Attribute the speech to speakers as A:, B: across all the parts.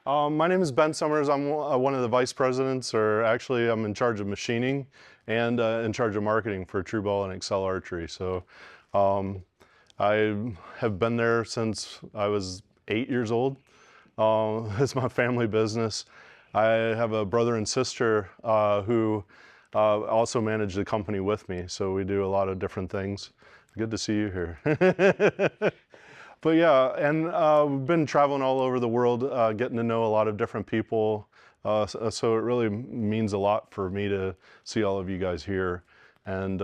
A: My name is Ben Summers. I'm one of the vice presidents, or actually I'm in charge of machining and in charge of marketing for T.R.U and Axcel Archery. So I have been there since I was 8 years old. It's my family business. I have a brother and sister who also manage the company with me. So we do a lot of different things. Good to see you here. But yeah, and we've been traveling all over the world, getting to know a lot of different people. So it really means a lot for me to see all of you guys here, and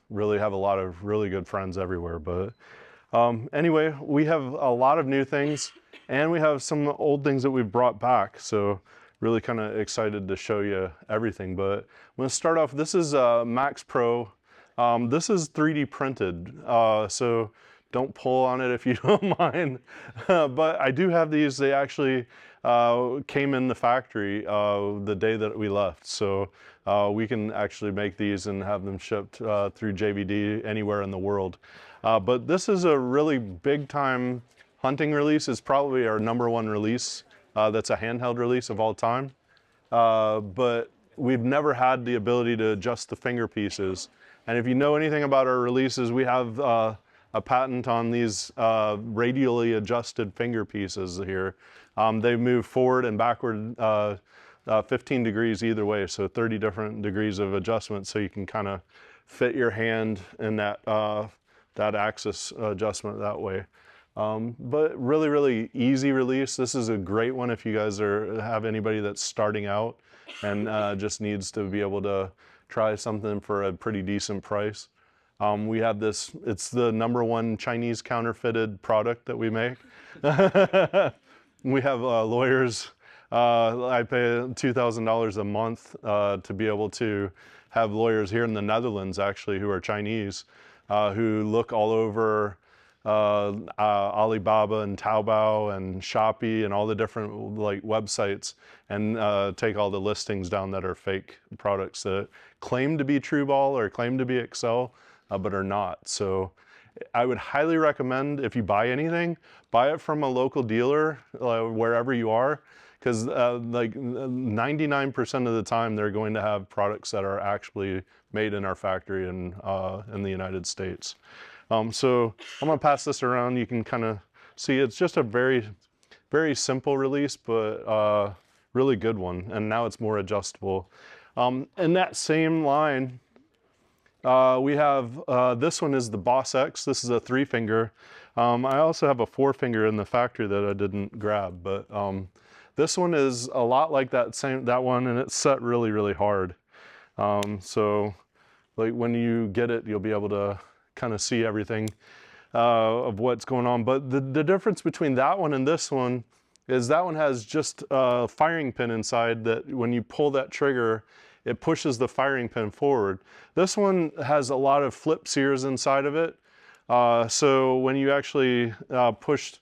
A: really have a lot of really good friends everywhere. But anyway, we have a lot of new things, and we have some old things that we've brought back. So really kind of excited to show you everything. But I'm going to start off. This is Max Pro. This is 3D printed, so don't pull on it if you don't mind. But I do have these. They actually came in the factory the day that we left. So we can actually make these and have them shipped through JVD anywhere in the world. But this is a really big time hunting release. It's probably our #1 release. That's a handheld release of all time. But we've never had the ability to adjust the finger pieces. And if you know anything about our releases, we have a patent on these radially adjusted finger pieces here. They move forward and backward 15 degrees either way, so 30 different degrees of adjustment, so you can kind of fit your hand in that axis adjustment that way. But really, really easy release. This is a great one if you guys have anybody that's starting out and just needs to be able to try something for a pretty decent price. We have this, it's the #1 Chinese counterfeited product that we make. We have lawyers, I pay $2,000 a month to be able to have lawyers here in the Netherlands actually who are Chinese, who look all over Alibaba and Taobao and Shopee and all the different like websites, and take all the listings down that are fake products that claim to be T.R.U or claim to be Axcel, but are not. So I would highly recommend, if you buy anything, buy it from a local dealer wherever you are, because like 99% of the time they're going to have products that are actually made in our factory in the United States. So I'm gonna pass this around. You can kind of see it's just a very, very simple release, but really good one. And now it's more adjustable. In that same line, we have, this one is the Boss X. This is a 3-finger. I also have a 4-finger in the factory that I didn't grab, but this one is a lot like that one, and it's set really, really hard. So like when you get it, you'll be able to kind of see everything of what's going on. But the difference between that one and this one is that one has just a firing pin inside that when you pull that trigger, it pushes the firing pin forward. This one has a lot of flip sears inside of it. So when you actually push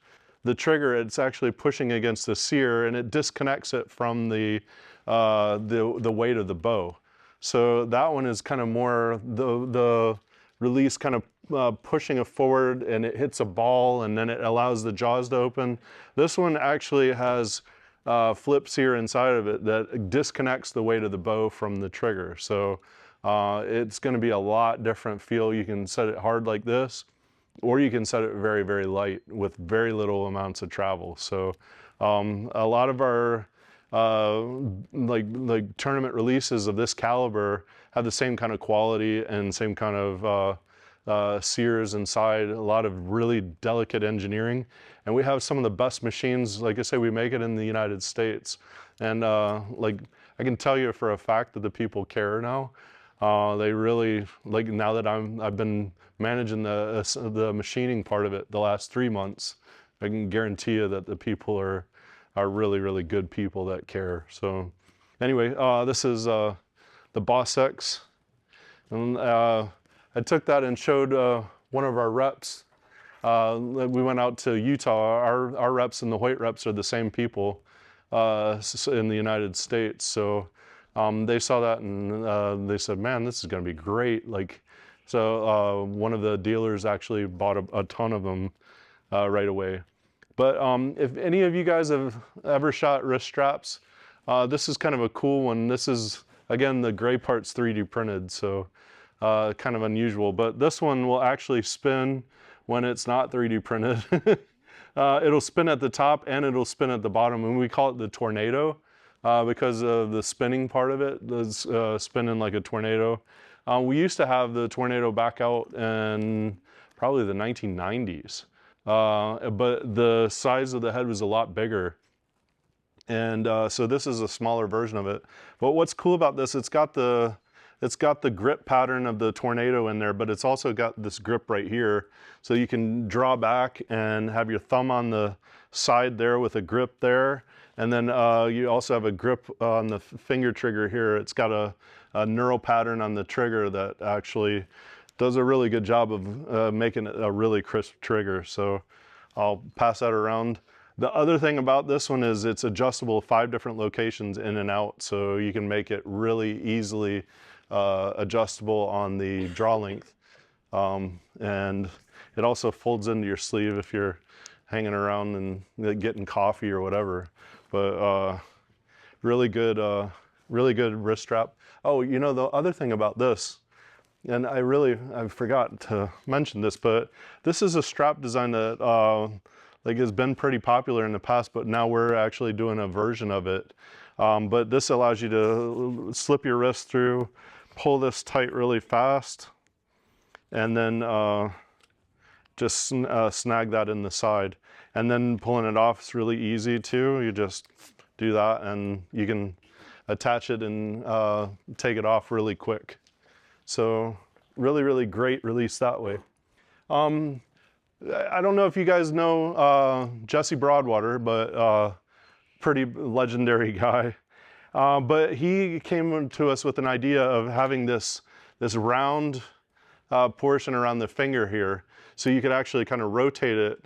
A: the trigger, it's actually pushing against the sear, and it disconnects it from the weight of the bow. So that one is kind of more the release kind of pushing it forward, and it hits a ball, and then it allows the jaws to open. This one actually has flip sear inside of it that disconnects the weight of the bow from the trigger. So it's going to be a lot different feel. You can set it hard like this, or you can set it very, very light with very little amounts of travel. So a lot of our like tournament releases of this caliber have the same kind of quality and same kind of sears inside, a lot of really delicate engineering. And we have some of the best machines. Like I say, we make it in the United States. And like I can tell you for a fact that the people care now. They really, like now that I've been managing the machining part of it the last 3 months, I can guarantee you that the people are really, really good people that care. So anyway, this is the Boss X. And I took that and showed one of our reps. We went out to Utah. Our reps and the Hoyt reps are the same people in the United States. So they saw that and they said, man, this is gonna be great. Like, so one of the dealers actually bought a ton of them right away. But if any of you guys have ever shot wrist straps, this is kind of a cool one. This is, again, the gray part's 3D printed, so kind of unusual. But this one will actually spin when it's not 3D printed. It'll spin at the top and it'll spin at the bottom, and we call it the tornado because of the spinning part of it is spinning like a tornado. We used to have the tornado back out in probably the 1990s, but the size of the head was a lot bigger. And so this is a smaller version of it. But what's cool about this, it's got the grip pattern of the tornado in there, but it's also got this grip right here. So you can draw back and have your thumb on the side there with a grip there. And then you also have a grip on the finger trigger here. It's got a neural pattern on the trigger that actually does a really good job of making it a really crisp trigger. So I'll pass that around. The other thing about this one is it's adjustable 5 different locations in and out. So you can make it really easily adjustable on the draw length. And it also folds into your sleeve if you're hanging around and getting coffee or whatever. But really good wrist strap. Oh, you know, the other thing about this, and I forgot to mention this, but this is a strap design that like has been pretty popular in the past, but now we're actually doing a version of it. But this allows you to slip your wrist through, pull this tight really fast, and then just snag that in the side. And then pulling it off is really easy too. You just do that and you can attach it and take it off really quick. So really, really great release that way. I don't know if you guys know Jesse Broadwater, but pretty legendary guy. But he came to us with an idea of having this round portion around the finger here. So you could actually kind of rotate it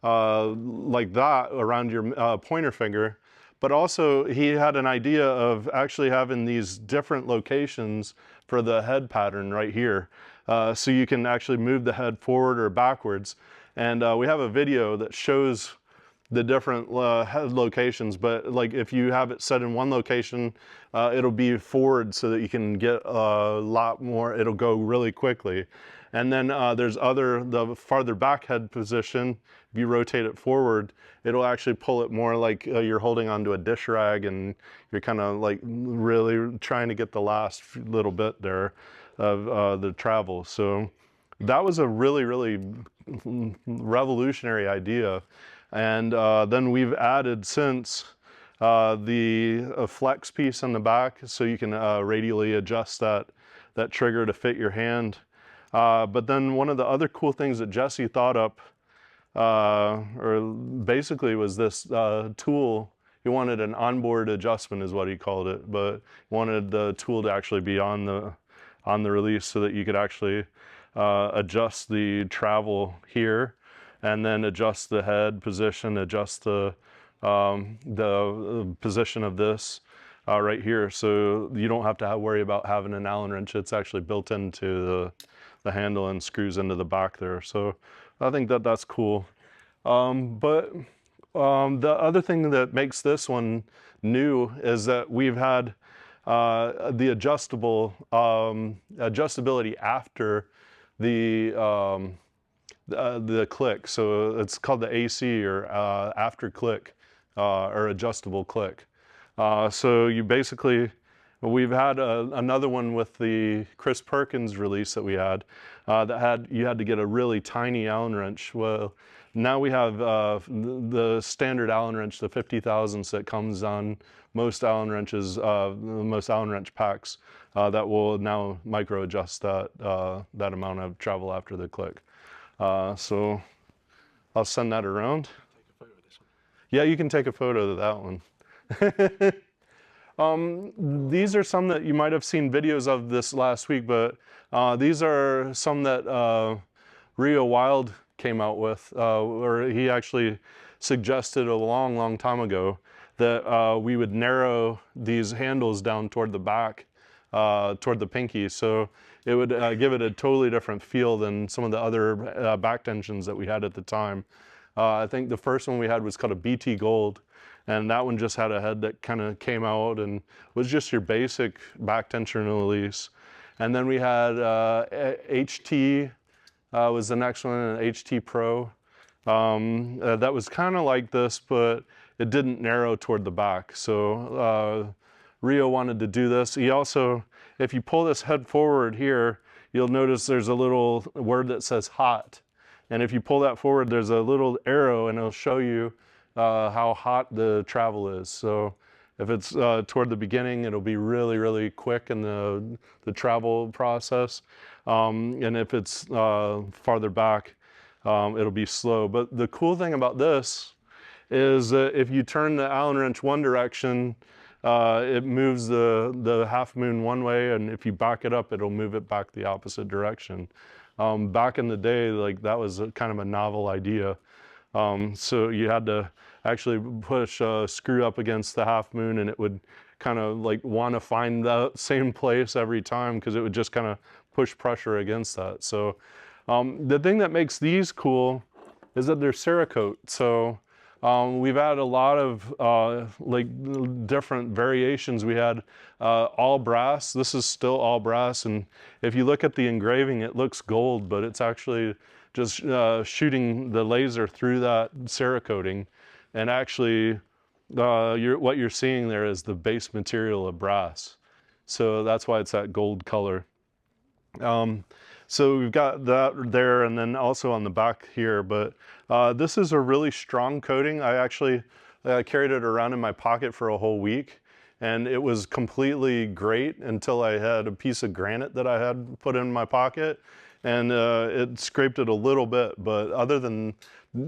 A: like that around your pointer finger. But also he had an idea of actually having these different locations for the head pattern right here. So you can actually move the head forward or backwards. And we have a video that shows the different head locations, but like if you have it set in one location, it'll be forward so that you can get a lot more, it'll go really quickly. And then there's the farther back head position, if you rotate it forward, it'll actually pull it more like you're holding onto a dish rag and you're kind of like really trying to get the last little bit there of the travel. So that was a really, really revolutionary idea. And then we've added since the flex piece on the back, so you can radially adjust that trigger to fit your hand. But then one of the other cool things that Jesse thought up, or basically was this tool. He wanted an onboard adjustment is what he called it, but wanted the tool to actually be on the release so that you could actually adjust the travel here and then adjust the head position, adjust the position of this right here. So you don't have to worry about having an Allen wrench. It's actually built into the handle and screws into the back there. So I think that's cool. But the other thing that makes this one new is that we've had the adjustability after the click. So it's called the AC, or after click, or adjustable click. So you basically, we've had another one with the Chris Perkins release that we had, you had to get a really tiny Allen wrench. Well, now we have the standard Allen wrench, the 50 thousandths that comes on most Allen wrenches, most Allen wrench packs, that will now micro adjust that amount of travel after the click. So I'll send that around. Take a photo of this one. Yeah, you can take a photo of that one. These are some that you might have seen videos of this last week, but these are some that Rio Wild came out with, or he actually suggested a long, long time ago that we would narrow these handles down toward the back, toward the pinky. So it would give it a totally different feel than some of the other back tensions that we had at the time. I think the first one we had was called a BT Gold, and that one just had a head that kind of came out and was just your basic back tension release. And then we had HT was the next one, and HT Pro. That was kind of like this, but it didn't narrow toward the back. So Rio wanted to do this. He also, if you pull this head forward here, you'll notice there's a little word that says hot. And if you pull that forward, there's a little arrow and it'll show you how hot the travel is. So if it's toward the beginning, it'll be really, really quick in the travel process. And if it's farther back, it'll be slow. But the cool thing about this is that if you turn the Allen wrench one direction, it moves the half moon one way, and if you back it up, it'll move it back the opposite direction. Back in the day, like that was kind of a novel idea. So you had to actually push a screw up against the half moon, and it would kind of like want to find the same place every time because it would just kind of push pressure against that. So the thing that makes these cool is that they're Cerakote. So we've had a lot of like different variations. We had all brass. This is still all brass, and if you look at the engraving, it looks gold, but it's actually just shooting the laser through that Cerakoting, and actually what you're seeing there is the base material of brass. So that's why it's that gold color. So we've got that there, and then also on the back here, but this is a really strong coating. I actually carried it around in my pocket for a whole week, and it was completely great until I had a piece of granite that I had put in my pocket, and it scraped it a little bit, but other than,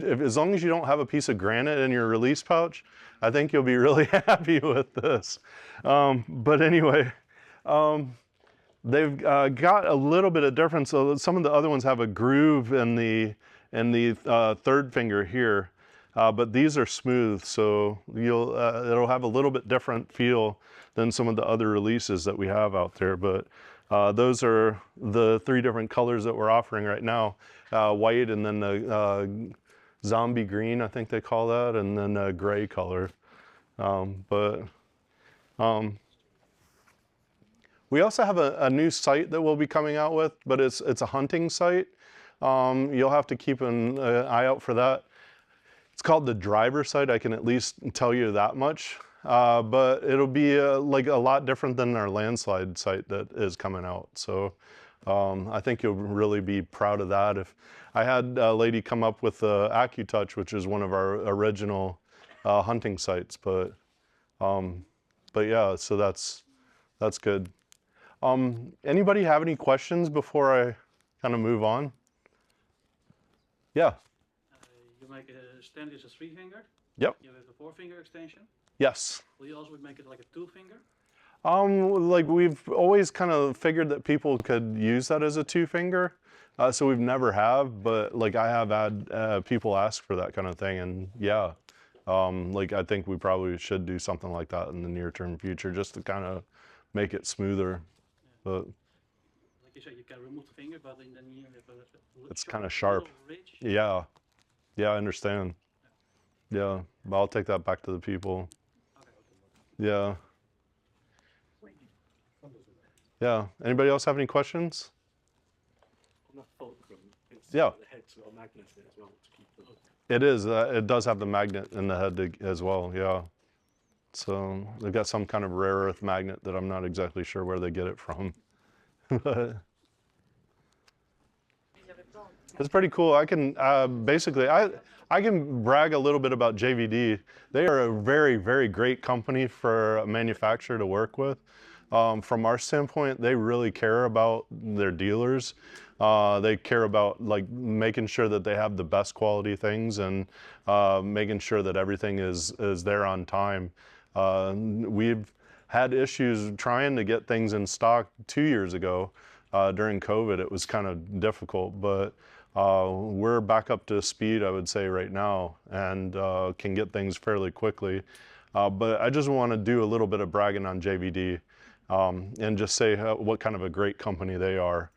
A: as long as you don't have a piece of granite in your release pouch, I think you'll be really happy with this. But anyway, they've got a little bit of difference. So some of the other ones have a groove in the third finger here, but these are smooth, so it'll have a little bit different feel than some of the other releases that we have out there. But those are the three different colors that we're offering right now: white, and then the zombie green, I think they call that, and then a gray color. We also have a new site that we'll be coming out with, but it's a hunting site. You'll have to keep an eye out for that. It's called the driver site, I can at least tell you that much. But it'll be like a lot different than our landslide site that is coming out. So I think you'll really be proud of that. If I had a lady come up with AccuTouch, which is one of our original hunting sites, but yeah, so that's good. Anybody have any questions before I kind of move on? Yeah.
B: You make a stand is a 3-finger.
A: Yep.
B: You have a 4-finger extension.
A: Yes.
B: Will you also make it like a 2-finger?
A: Like we've always kind of figured that people could use that as a 2-finger. So we've never have, but like I have had people ask for that kind of thing, and yeah. Like I think we probably should do something like that in the near-term future, just to kind of make it smoother. But
B: like you said, you can remove the finger, but then you have
A: it's kind of sharp.
B: Ridge.
A: Yeah, yeah, I understand. Yeah, but I'll take that back to the people. Yeah. Yeah. Anybody else have any questions?
C: On that fulcrum,
A: yeah.
C: The head's got a magnet in it as well to keep the hook.
A: It is. It does have the magnet in the head as well. Yeah. So they've got some kind of rare earth magnet that I'm not exactly sure where they get it from. It's pretty cool. I can basically, I can brag a little bit about JVD. They are a very, very great company for a manufacturer to work with. From our standpoint, they really care about their dealers. They care about like making sure that they have the best quality things, and making sure that everything is there on time. We've had issues trying to get things in stock 2 years ago. During COVID, it was kind of difficult, but we're back up to speed, I would say, right now, and can get things fairly quickly. But I just want to do a little bit of bragging on JVD, and just say what kind of a great company they are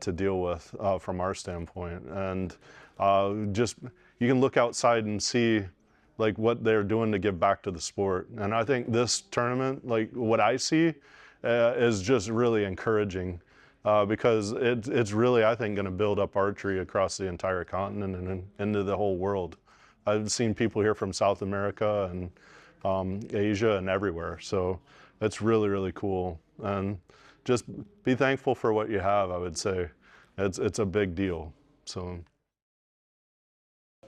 A: to deal with from our standpoint. And just, you can look outside and see like what they're doing to give back to the sport. And I think this tournament, like what I see, is just really encouraging because it's really, I think, going to build up archery across the entire continent and into the whole world. I've seen people here from South America and Asia and everywhere. So it's really, really cool. And just be thankful for what you have, I would say. It's a big deal. So.